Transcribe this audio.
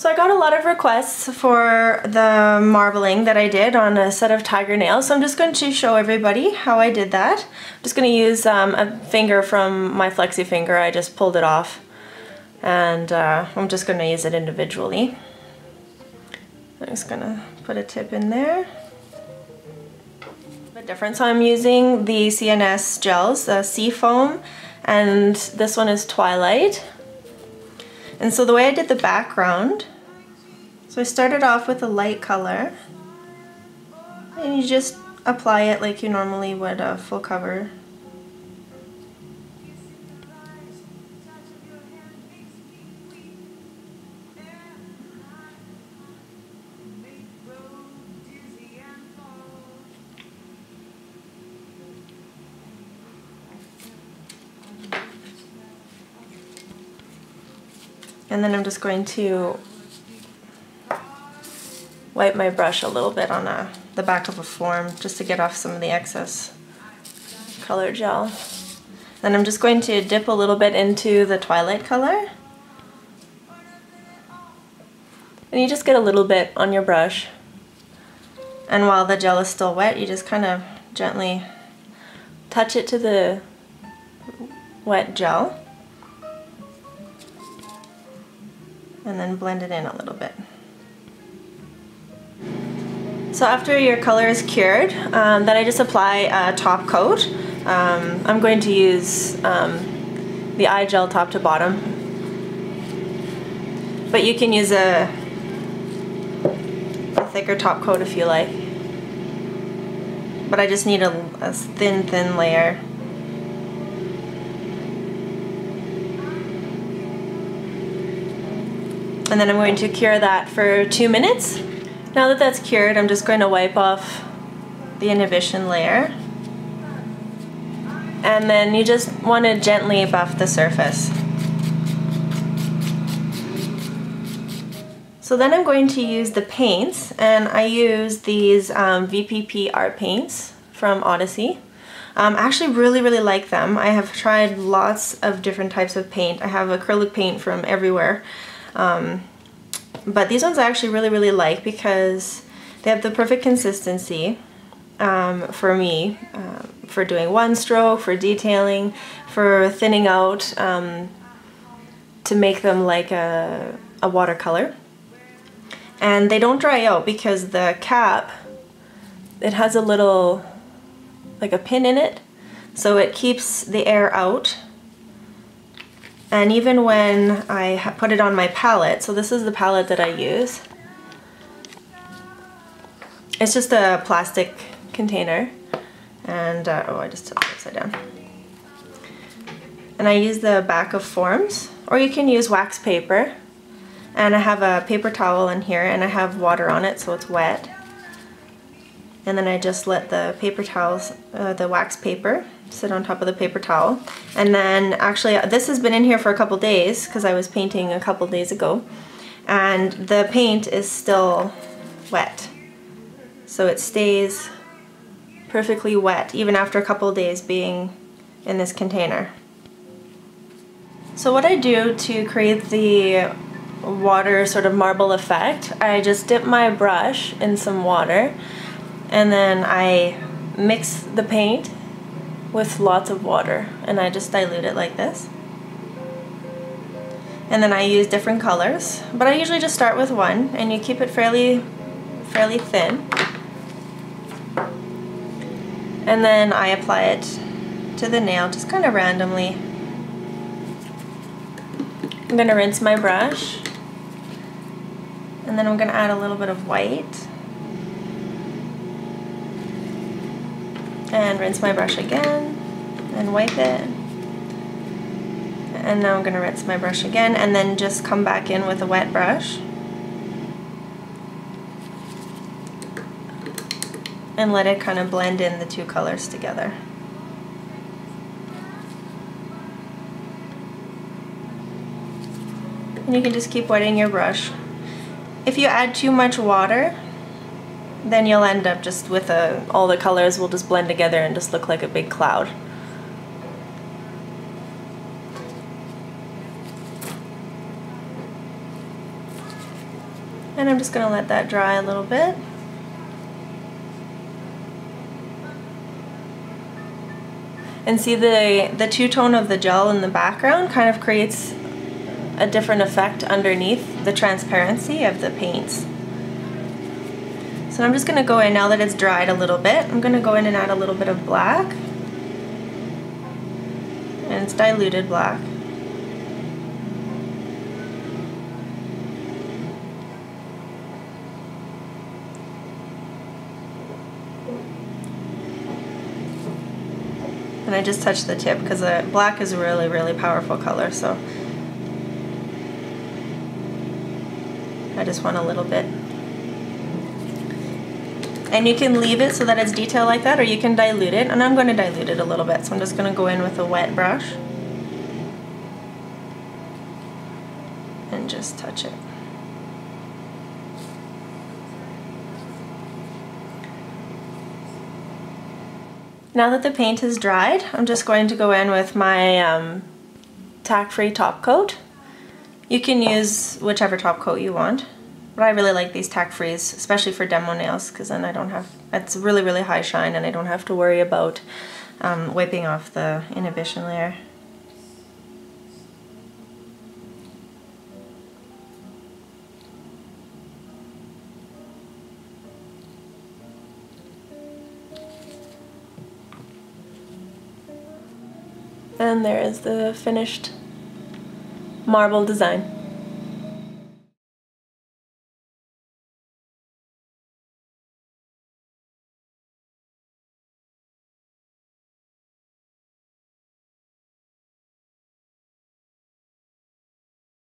So I got a lot of requests for the marbling that I did on a set of tiger nails, so I'm just going to show everybody how I did that. I'm just going to use a finger from my flexi finger. I just pulled it off, and I'm just going to use it individually. I'm just going to put a tip in there. The difference, so I'm using the CNS gels, the Seafoam, and this one is Twilight. And so the way I did the background, so I started off with a light color, and you just apply it like you normally would a full cover. And then I'm just going to wipe my brush a little bit on the back of a form just to get off some of the excess color gel. Then I'm just going to dip a little bit into the Twilight color. And you just get a little bit on your brush. And while the gel is still wet, you just kind of gently touch it to the wet gel. And then blend it in a little bit. So after your color is cured, then I just apply a top coat. I'm going to use the eye gel top to bottom, but you can use a thicker top coat if you like. But I just need a thin layer. And then I'm going to cure that for 2 minutes. Now that that's cured, I'm just going to wipe off the inhibition layer. And then you just want to gently buff the surface. So then I'm going to use the paints, and I use these VPP art paints from Odyssey. I actually really like them. I have tried lots of different types of paint. I have acrylic paint from everywhere. But these ones I actually really like because they have the perfect consistency for me, for doing one stroke, for detailing, for thinning out, to make them like a watercolor. And they don't dry out because the cap, it has a little, like a pin in it, so it keeps the air out. And even when I put it on my palette, so this is the palette that I use. It's just a plastic container, and oh, I just tipped it upside down. And I use the back of forms, or you can use wax paper. And I have a paper towel in here, and I have water on it so it's wet. And then I just let the paper towels, the wax paper, sit on top of the paper towel. And then actually this has been in here for a couple days because I was painting a couple days ago, and the paint is still wet, so it stays perfectly wet even after a couple days being in this container. So what I do to create the water sort of marble effect, I just dip my brush in some water, and then I mix the paint with lots of water, and I just dilute it like this. And then I use different colors, but I usually just start with one, and you keep it fairly thin. And then I apply it to the nail just kind of randomly. I'm going to rinse my brush, and then I'm going to add a little bit of white. And rinse my brush again, and wipe it. And now I'm going to rinse my brush again, and then just come back in with a wet brush. And let it kind of blend in the two colors together. And you can just keep wetting your brush. If you add too much water, then you'll end up just with all the colors will just blend together and just look like a big cloud. And I'm just going to let that dry a little bit. And see the two-tone of the gel in the background kind of creates a different effect underneath the transparency of the paints. So I'm just going to go in, now that it's dried a little bit, I'm going to go in and add a little bit of black. And it's diluted black. And I just touched the tip because the black is a really, really powerful color, so I just want a little bit. And you can leave it so that it's detailed like that, or you can dilute it, and I'm going to dilute it a little bit, so I'm just going to go in with a wet brush and just touch it. Now that the paint is dried, I'm just going to go in with my tack-free top coat. You can use whichever top coat you want, but I really like these tack-frees, especially for demo nails, because then I don't have, it's really, really high shine and I don't have to worry about wiping off the inhibition layer. And there is the finished marble design.